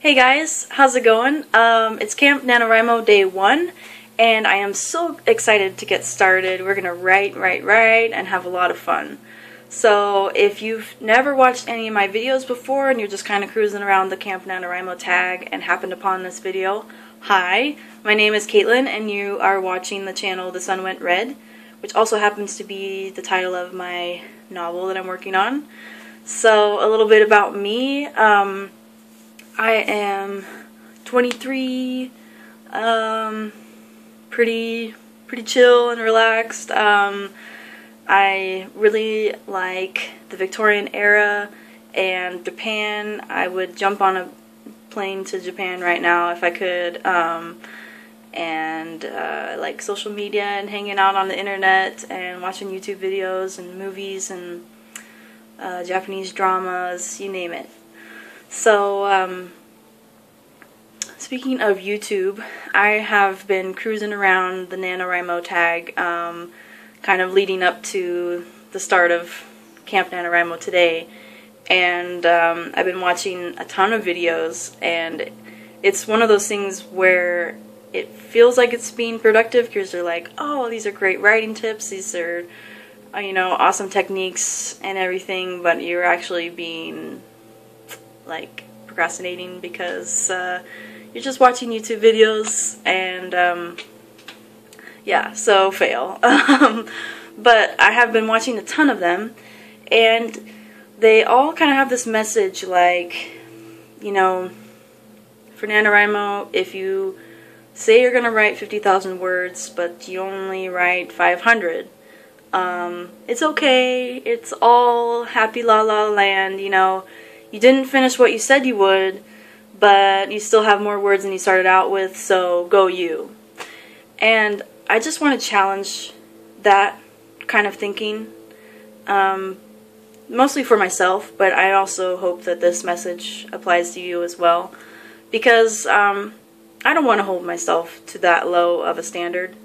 Hey guys, how's it going? It's Camp Nanowrimo Day 1, and I am so excited to get started. We're gonna write, and have a lot of fun. So if you've never watched any of my videos before and you're just kind of cruising around the Camp Nanowrimo tag and happened upon this video, hi, my name is Caitlin and you are watching the channel The Sun Went Red, which also happens to be the title of my novel that I'm working on. So a little bit about me. I am 23, pretty chill and relaxed. I really like the Victorian era and Japan. I would jump on a plane to Japan right now if I could. I like social media and hanging out on the internet and watching YouTube videos and movies and Japanese dramas, you name it. So, speaking of YouTube, I have been cruising around the Nanowrimo tag, kind of leading up to the start of Camp Nanowrimo today, and I've been watching a ton of videos, and it's one of those things where it feels like it's being productive because they're like, oh, these are great writing tips, these are, awesome techniques and everything, but you're actually being like procrastinating because you're just watching YouTube videos and yeah, so fail. But I have been watching a ton of them and they all kind of have this message like, for NaNoWriMo, if you say you're gonna write 50,000 words but you only write 500, it's okay, it's all happy la la land, you didn't finish what you said you would, but you still have more words than you started out with, so go you. And I just want to challenge that kind of thinking, mostly for myself, but I also hope that this message applies to you as well, because I don't want to hold myself to that low of a standard.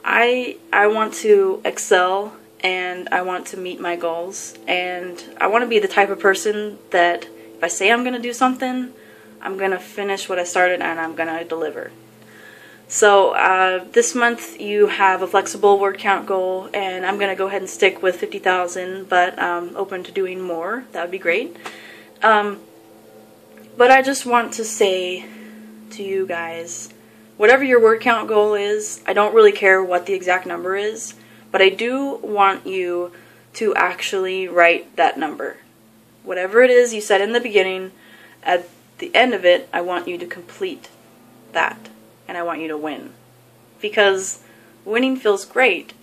I want to excel, and I want to meet my goals, and I want to be the type of person that if I say I'm going to do something, I'm going to finish what I started and I'm going to deliver. So this month you have a flexible word count goal, and I'm going to go ahead and stick with 50,000, but open to doing more. That would be great. But I just want to say to you guys, whatever your word count goal is, I don't really care what the exact number is, but I do want you to actually write that number. Whatever it is you said in the beginning, at the end of it, I want you to complete that. And I want you to win. Because winning feels great.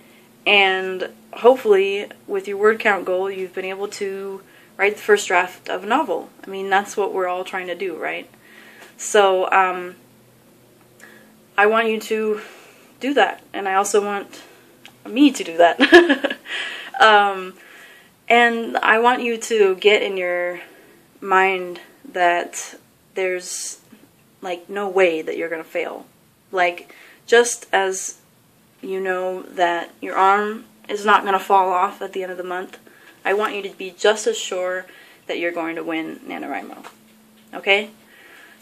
And hopefully, with your word count goal, you've been able to write the first draft of a novel. I mean, that's what we're all trying to do, right? So, I want you to do that. And I also want me to do that. And I want you to get in your mind that there's like no way that you're gonna fail. Like, just as you know that your arm is not gonna fall off at the end of the month, I want you to be just as sure that you're going to win NaNoWriMo. Okay?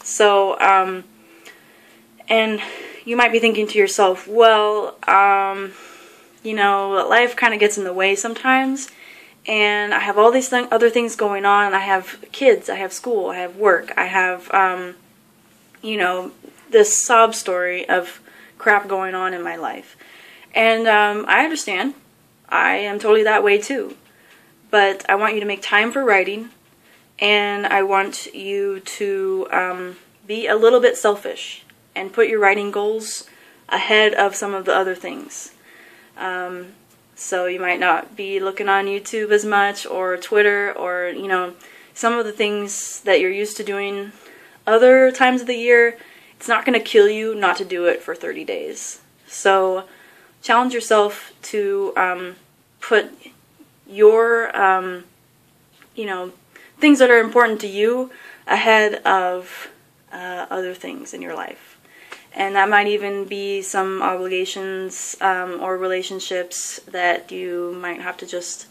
So, and you might be thinking to yourself, well, life kind of gets in the way sometimes, and I have all these other things going on. I have kids, I have school, I have work, I have, this sob story of crap going on in my life. And I understand. I am totally that way too. But I want you to make time for writing, and I want you to be a little bit selfish and put your writing goals ahead of some of the other things. So you might not be looking on YouTube as much, or Twitter, or, some of the things that you're used to doing other times of the year. It's not going to kill you not to do it for 30 days. So challenge yourself to put your, things that are important to you ahead of other things in your life. And that might even be some obligations or relationships that you might have to just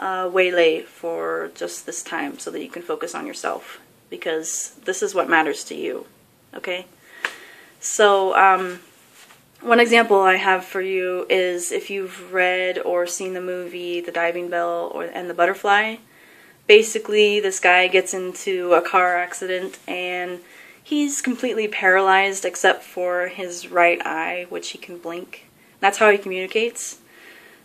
waylay for just this time so that you can focus on yourself. because this is what matters to you, okay? So, one example I have for you is if you've read or seen the movie The Diving Bell and the Butterfly. Basically, this guy gets into a car accident and he's completely paralyzed except for his right eye, which he can blink. That's how he communicates.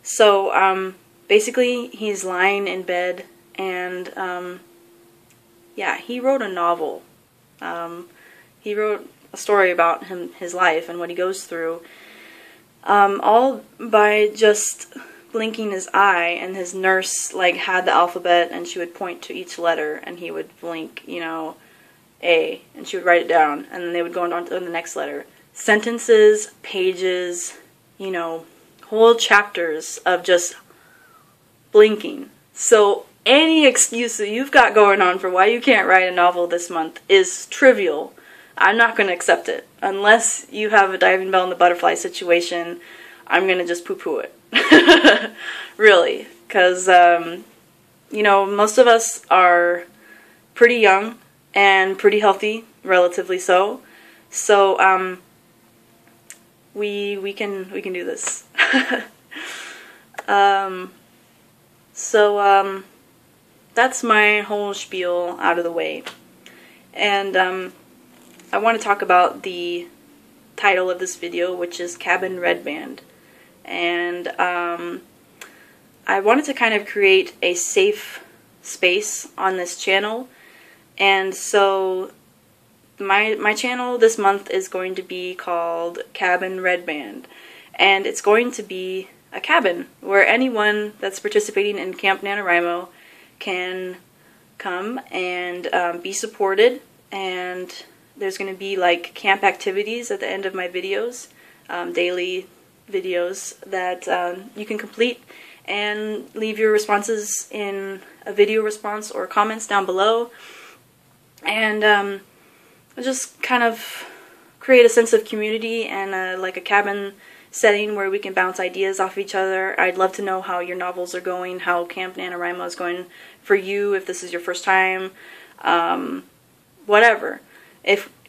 So, basically, he's lying in bed and, yeah, he wrote a novel. He wrote a story about his life and what he goes through, all by just blinking his eye, and his nurse, like, had the alphabet, and she would point to each letter, and he would blink, you know, A, and she would write it down, and then they would go on to the next letter. Sentences, pages, you know, whole chapters of just blinking. So any excuse that you've got going on for why you can't write a novel this month is trivial. I'm not going to accept it. Unless you have a diving bell and the butterfly situation, I'm going to just poo-poo it. Really. Because, you know, most of us are pretty young and pretty healthy, relatively so. So, we can do this. That's my whole spiel out of the way. And, I want to talk about the title of this video, which is Cabin Redband. And I wanted to kind of create a safe space on this channel. And so my channel this month is going to be called Cabin Redband. And it's going to be a cabin where anyone that's participating in Camp Nanowrimo can come and be supported, and there's going to be like camp activities at the end of my videos, daily videos that you can complete and leave your responses in a video response or comments down below, and just kind of create a sense of community and like a cabin setting where we can bounce ideas off each other. I'd love to know how your novels are going, how Camp Nanowrimo is going for you, if this is your first time, whatever.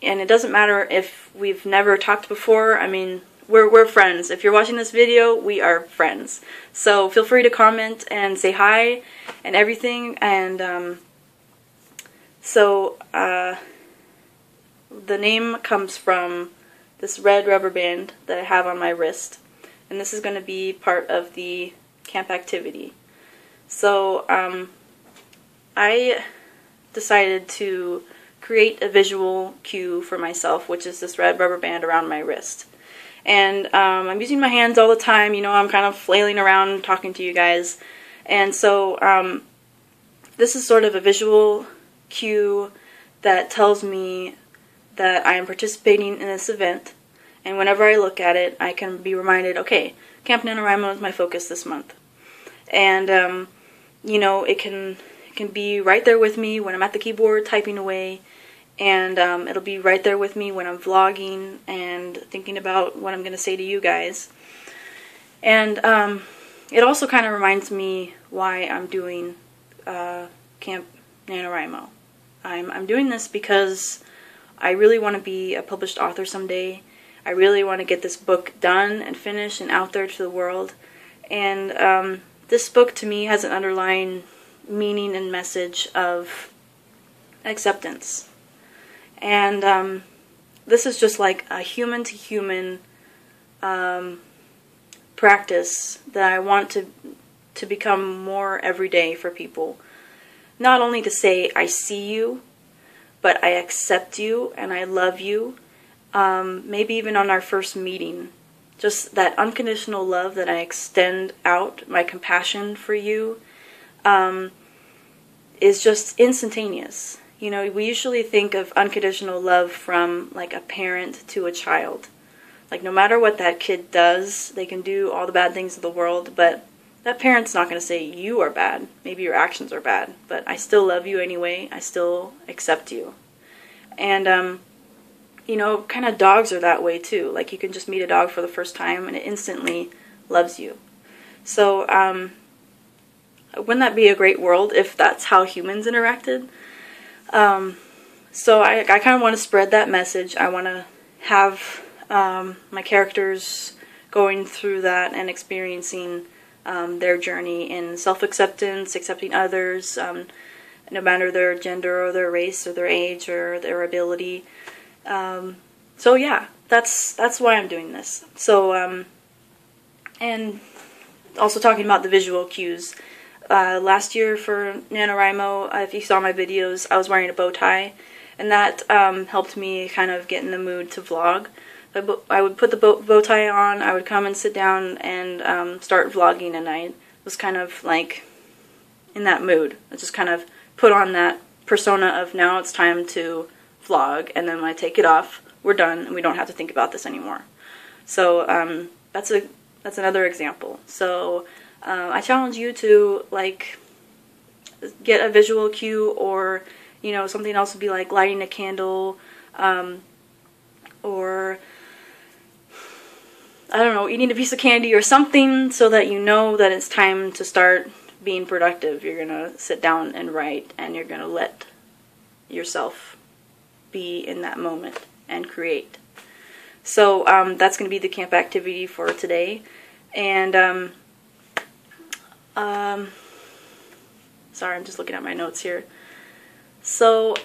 And it doesn't matter if we've never talked before. I mean, we're friends. If you're watching this video, we are friends. So feel free to comment and say hi and everything. And the name comes from this red rubber band that I have on my wrist, and this is going to be part of the camp activity. So I decided to create a visual cue for myself, which is this red rubber band around my wrist. And I'm using my hands all the time, you know, I'm kind of flailing around talking to you guys. And so this is sort of a visual cue that tells me that I am participating in this event, and whenever I look at it, I can be reminded, okay, Camp Nanowrimo is my focus this month. And, you know, it can be right there with me when I'm at the keyboard typing away, and it'll be right there with me when I'm vlogging and thinking about what I'm going to say to you guys. And it also kind of reminds me why I'm doing Camp Nanowrimo. I'm doing this because I really want to be a published author someday. I really want to get this book done and finished and out there to the world. And this book to me has an underlying meaning and message of acceptance. And this is just like a human-to-human practice that I want to become more every day for people. Not only to say, I see you, but I accept you and I love you. Maybe even on our first meeting. Just that unconditional love that I extend out, my compassion for you, is just instantaneous. You know, we usually think of unconditional love from like a parent to a child. Like no matter what that kid does, they can do all the bad things of the world, but that parent's not going to say you are bad. Maybe your actions are bad, but I still love you anyway. I still accept you. And, you know, kind of dogs are that way too. Like you can just meet a dog for the first time and it instantly loves you. So, wouldn't that be a great world if that's how humans interacted? So I kind of want to spread that message. I want to have my characters going through that and experiencing their journey in self-acceptance, accepting others, no matter their gender or their race or their age or their ability. So yeah, that's why I'm doing this. So and also talking about the visual cues. Last year for Nanowrimo, if you saw my videos, I was wearing a bow tie, and that helped me kind of get in the mood to vlog. I would put the bow tie on, I would come and sit down and start vlogging, and I was kind of like in that mood. I just kind of put on that persona of now it's time to vlog, and then when I take it off, we're done, and we don't have to think about this anymore. So that's another example. So I challenge you to like get a visual cue, or you know, something else would be like lighting a candle, or I don't know, eating a piece of candy or something, so that you know that it's time to start being productive. You're gonna sit down and write, and you're gonna let yourself be in that moment and create. So that's gonna be the camp activity for today. And sorry, I'm just looking at my notes here. So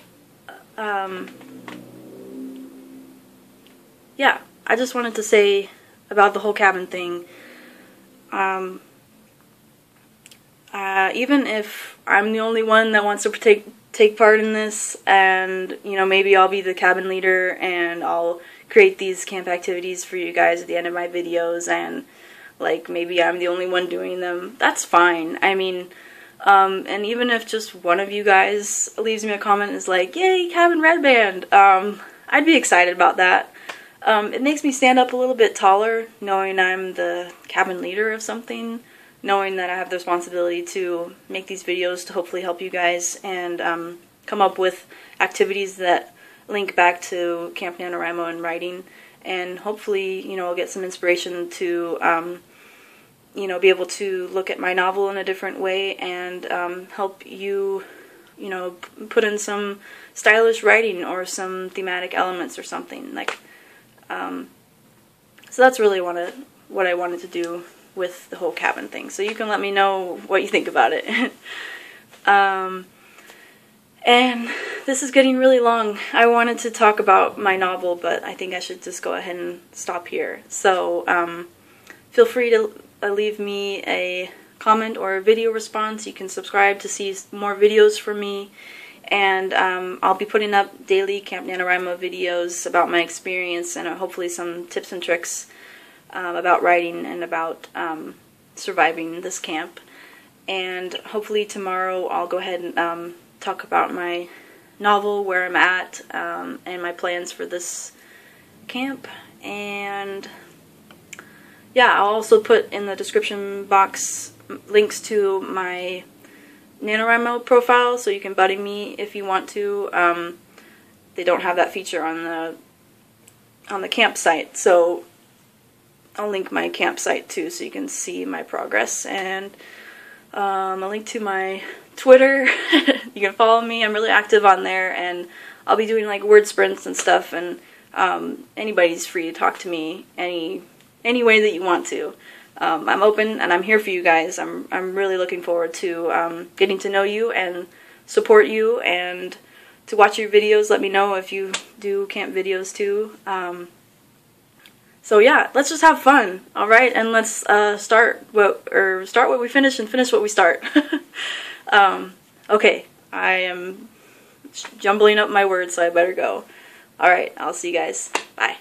yeah, I just wanted to say about the whole cabin thing. Even if I'm the only one that wants to take part in this, and you know, maybe I'll be the cabin leader and I'll create these camp activities for you guys at the end of my videos, and like maybe I'm the only one doing them, that's fine. I mean, and even if just one of you guys leaves me a comment and is like, yay, cabin Redband, I'd be excited about that. It makes me stand up a little bit taller, knowing I'm the cabin leader of something, knowing that I have the responsibility to make these videos to hopefully help you guys, and come up with activities that link back to Camp Nanowrimo and writing, and hopefully, you know, I'll get some inspiration to, you know, be able to look at my novel in a different way, and help you, you know, put in some stylish writing or some thematic elements or something. Like, so that's really what I wanted to do with the whole cabin thing. So you can let me know what you think about it. And this is getting really long. I wanted to talk about my novel, but I think I should just go ahead and stop here. So feel free to leave me a comment or a video response. You can subscribe to see more videos from me. And I'll be putting up daily Camp Nanowrimo videos about my experience, and hopefully some tips and tricks about writing and about surviving this camp. And hopefully tomorrow I'll go ahead and talk about my novel, where I'm at, and my plans for this camp. And yeah, I'll also put in the description box links to my Nanowrimo profile, so you can buddy me if you want to. They don't have that feature on the campsite, so I'll link my campsite too, so you can see my progress. And a link to my Twitter. You can follow me. I'm really active on there, and I'll be doing like word sprints and stuff. And anybody's free to talk to me any way that you want to. I'm open and I'm here for you guys. I'm really looking forward to getting to know you and support you, and to watch your videos. Let me know if you do camp videos too. So yeah, let's just have fun, all right? And let's start what we finish and finish what we start. Okay, I am jumbling up my words, so I better go. All right, I'll see you guys. Bye.